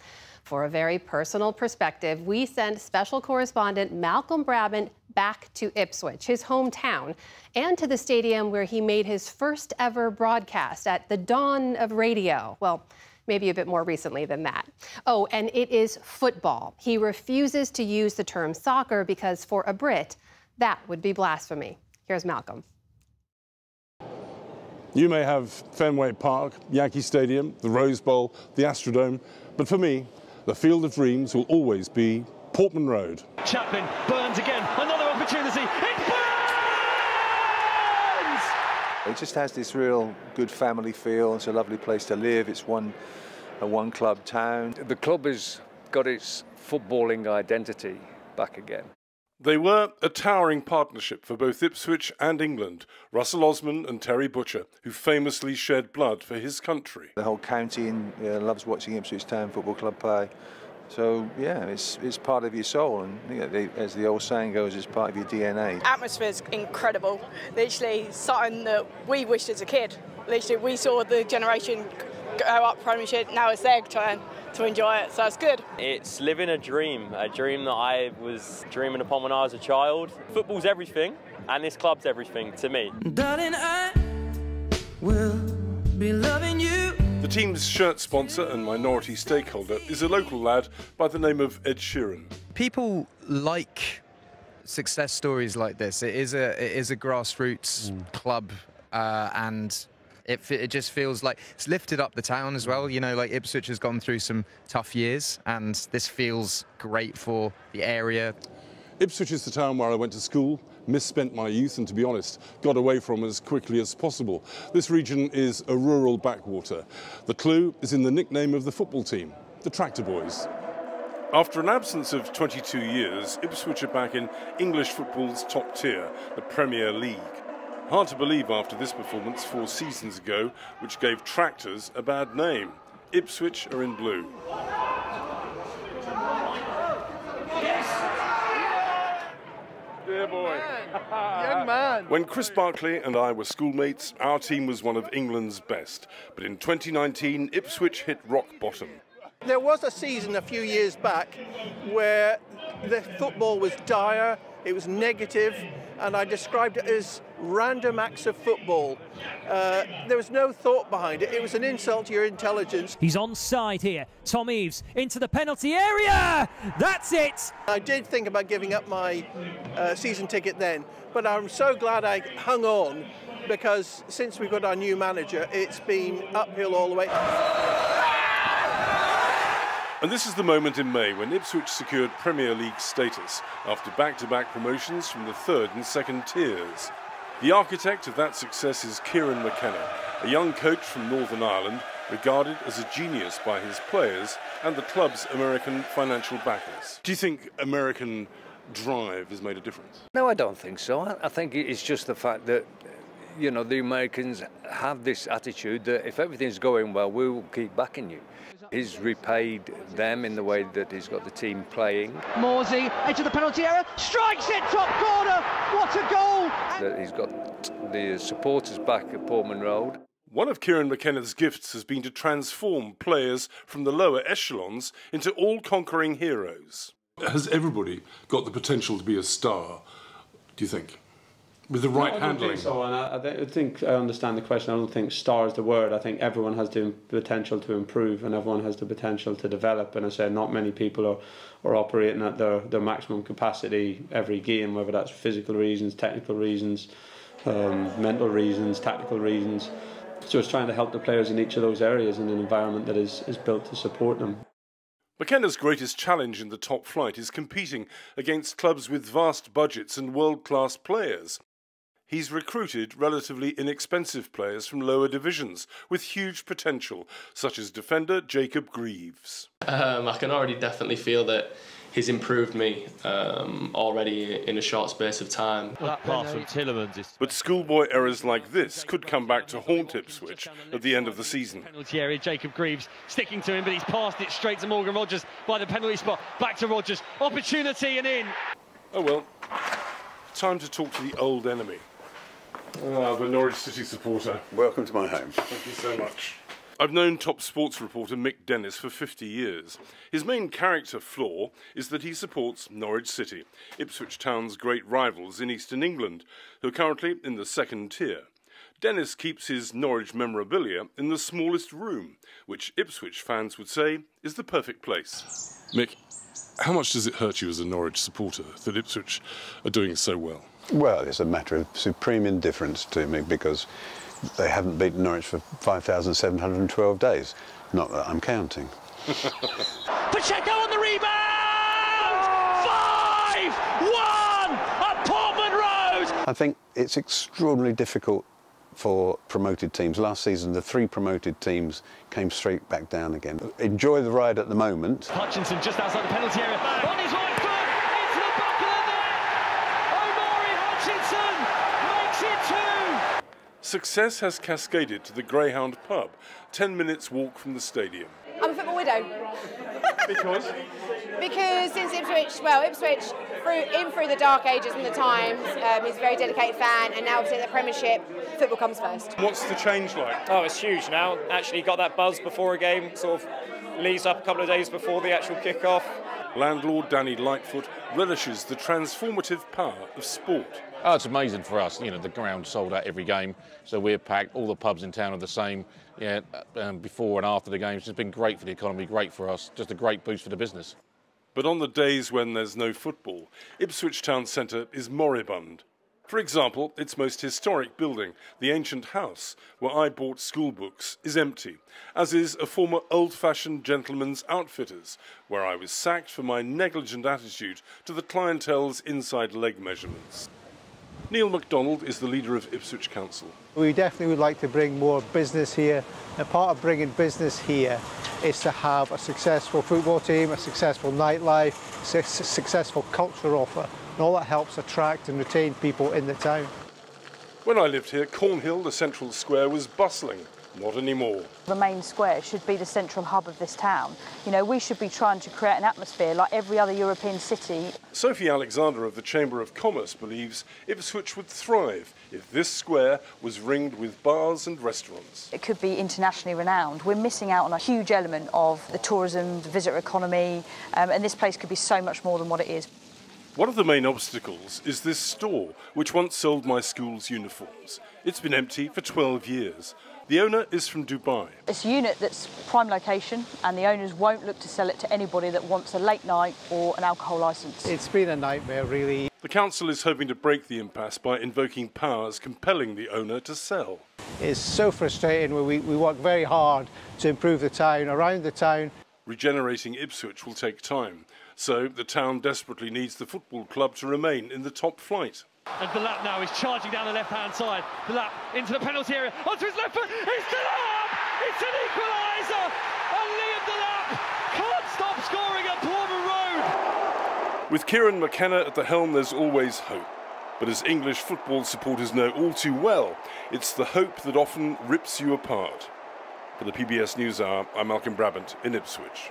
For a very personal perspective, we sent special correspondent Malcolm Brabant back to Ipswich, his hometown, and to the stadium where he made his first ever broadcast at the dawn of radio. Well, maybe a bit more recently than that. Oh, and it is football. He refuses to use the term soccer because for a Brit, that would be blasphemy. Here's Malcolm. You may have Fenway Park, Yankee Stadium, the Rose Bowl, the Astrodome, but for me, the Field of Dreams will always be Portman Road. Chaplin burns again, another opportunity. It burns! It just has this real good family feel. It's a lovely place to live. It's a one-club town. The club has got its footballing identity back again. They were a towering partnership for both Ipswich and England, Russell Osman and Terry Butcher, who famously shed blood for his country. The whole county loves watching Ipswich Town Football Club play. So, yeah, it's part of your soul, and as the old saying goes, it's part of your DNA. Atmosphere's incredible. Literally something that we wished as a kid. Literally, we saw the generation go up Premiership, now it's their turn to enjoy it, so it's good. It's living a dream that I was dreaming upon when I was a child. Football's everything, and this club's everything to me. Darling, I will be loving you. The team's shirt sponsor and minority stakeholder is a local lad by the name of Ed Sheeran. People like success stories like this. It is a grassroots club, and it just feels like it's lifted up the town as well. You know, like Ipswich has gone through some tough years, and this feels great for the area. Ipswich is the town where I went to school, misspent my youth, and to be honest, got away from as quickly as possible. This region is a rural backwater. The clue is in the nickname of the football team, the Tractor Boys. After an absence of 22 years, Ipswich are back in English football's top tier, the Premier League. Hard to believe after this performance 4 seasons ago, which gave Tractors a bad name. Ipswich are in blue. Dear boy. Young man. When Chris Barkley and I were schoolmates, our team was one of England's best. But in 2019, Ipswich hit rock bottom. There was a season a few years back where the football was dire, it was negative, and I described it as random acts of football. There was no thought behind it. It was an insult to your intelligence. He's onside here. Tom Eaves into the penalty area. That's it. I did think about giving up my season ticket then, but I'm so glad I hung on, because since we've got our new manager, it's been uphill all the way. And this is the moment in May when Ipswich secured Premier League status after back-to-back promotions from the 3rd and 2nd tiers. The architect of that success is Kieran McKenna, a young coach from Northern Ireland, regarded as a genius by his players and the club's American financial backers. Do you think American drive has made a difference? No, I don't think so. I think it's just the fact that, you know, the Americans have this attitude that if everything's going well, we will keep backing you. He's repaid them in the way that he's got the team playing. Morsey into the penalty area, strikes it, top corner, what a goal! That he's got the supporters back at Portman Road. One of Kieran McKenna's gifts has been to transform players from the lower echelons into all-conquering heroes. Has everybody got the potential to be a star, do you think? With the right handling? I don't think so, and I think I understand the question. I don't think star is the word. I think everyone has the potential to improve and everyone has the potential to develop. And I say not many people are operating at their maximum capacity every game, whether that's physical reasons, technical reasons, mental reasons, tactical reasons. So it's trying to help the players in each of those areas in an environment that is built to support them. McKenna's greatest challenge in the top flight is competing against clubs with vast budgets and world-class players. He's recruited relatively inexpensive players from lower divisions with huge potential, such as defender Jacob Greaves. I can already definitely feel that he's improved me already in a short space of time. That pass from Tillemans is... But schoolboy errors like this could come back to haunt Ipswich at the end of the season. Penalty area, Jacob Greaves sticking to him, but he's passed it straight to Morgan Rogers by the penalty spot. Back to Rogers, opportunity and in. Oh well, time to talk to the old enemy. The Norwich City supporter. Welcome to my home. Thank you so much. I've known top sports reporter Mick Dennis for 50 years. His main character flaw is that he supports Norwich City, Ipswich Town's great rivals in Eastern England, who are currently in the second tier. Dennis keeps his Norwich memorabilia in the smallest room, which Ipswich fans would say is the perfect place. Mick, how much does it hurt you as a Norwich supporter that Ipswich are doing so well? Well, it's a matter of supreme indifference to me because they haven't beaten Norwich for 5,712 days. Not that I'm counting. Pacheco on the rebound! 5-1 at Portman Road! I think it's extraordinarily difficult for promoted teams. Last season, the 3 promoted teams came straight back down again. Enjoy the ride at the moment. Hutchinson just outside the penalty area. On his right foot, into the back of the net! Omari Hutchinson makes it 2! Success has cascaded to the Greyhound pub, 10 minutes walk from the stadium. I'm a football widow. Because? Because since Ipswich through the dark ages and the times, he's a very dedicated fan, and now obviously in the Premiership, football comes first. What's the change like? Oh, it's huge now. Actually got that buzz before a game, sort of leads up a couple of days before the actual kick-off. Landlord Danny Lightfoot relishes the transformative power of sport. Oh, it's amazing for us. You know, the ground sold out every game, so we're packed. All the pubs in town are the same. Yeah, before and after the games, it's been great for the economy, great for us. Just a great boost for the business. But on the days when there's no football, Ipswich Town Centre is moribund. For example, its most historic building, the ancient house where I bought school books, is empty, as is a former old-fashioned gentleman's outfitters, where I was sacked for my negligent attitude to the clientele's inside leg measurements. Neil MacDonald is the leader of Ipswich Council. We definitely would like to bring more business here, and part of bringing business here is to have a successful football team, a successful nightlife, successful culture offer, and all that helps attract and retain people in the town. When I lived here, Cornhill, the central square, was bustling. Not anymore. The main square should be the central hub of this town. You know, we should be trying to create an atmosphere like every other European city. Sophie Alexander of the Chamber of Commerce believes Ipswich would thrive if this square was ringed with bars and restaurants. It could be internationally renowned. We're missing out on a huge element of the tourism, the visitor economy, and this place could be so much more than what it is. One of the main obstacles is this store, which once sold my school's uniforms. It's been empty for 12 years. The owner is from Dubai. It's a unit that's prime location, and the owners won't look to sell it to anybody that wants a late night or an alcohol licence. It's been a nightmare, really. The council is hoping to break the impasse by invoking powers compelling the owner to sell. It's so frustrating. We work very hard to improve the town, around the town. Regenerating Ipswich will take time, so the town desperately needs the football club to remain in the top flight. And Delap now is charging down the left-hand side. Delap into the penalty area, onto his left foot, it's Delap! It's an equaliser! And Liam Delap can't stop scoring at Portman Road! With Kieran McKenna at the helm, there's always hope. But as English football supporters know all too well, it's the hope that often rips you apart. For the PBS NewsHour, I'm Malcolm Brabant in Ipswich.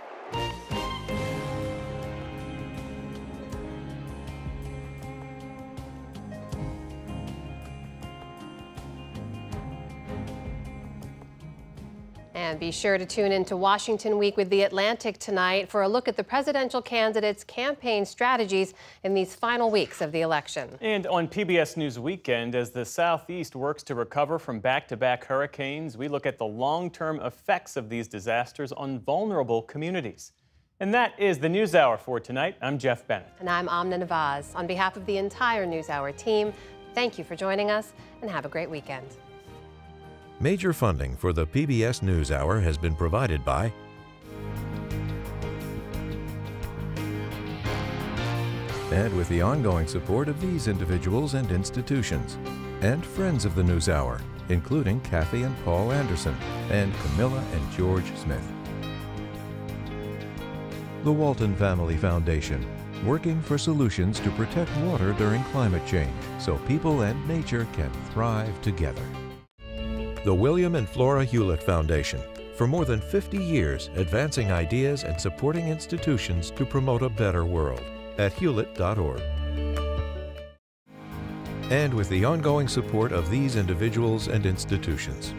And be sure to tune into Washington Week with The Atlantic tonight for a look at the presidential candidates' campaign strategies in these final weeks of the election. And on PBS News Weekend, as the Southeast works to recover from back-to-back hurricanes, we look at the long-term effects of these disasters on vulnerable communities. And that is the NewsHour for tonight. I'm Jeff Bennett. And I'm Amna Nawaz. On behalf of the entire NewsHour team, thank you for joining us and have a great weekend. Major funding for the PBS NewsHour has been provided by and with the ongoing support of these individuals and institutions, and friends of the NewsHour, including Kathy and Paul Anderson, and Camilla and George Smith. The Walton Family Foundation, working for solutions to protect water during climate change so people and nature can thrive together. The William and Flora Hewlett Foundation, for more than 50 years advancing ideas and supporting institutions to promote a better world at hewlett.org. And with the ongoing support of these individuals and institutions.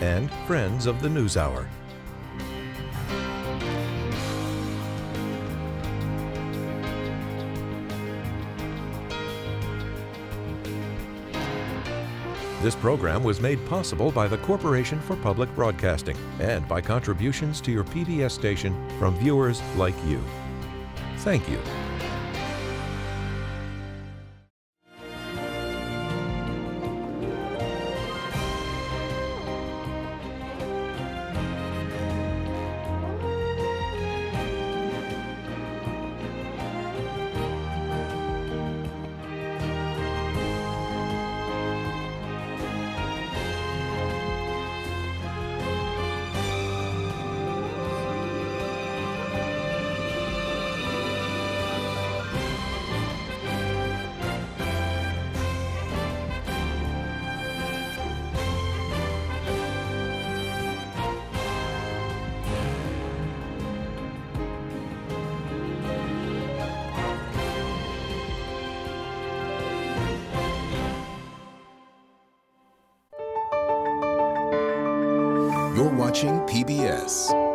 And friends of the NewsHour. This program was made possible by the Corporation for Public Broadcasting and by contributions to your PBS station from viewers like you. Thank you. You're watching PBS.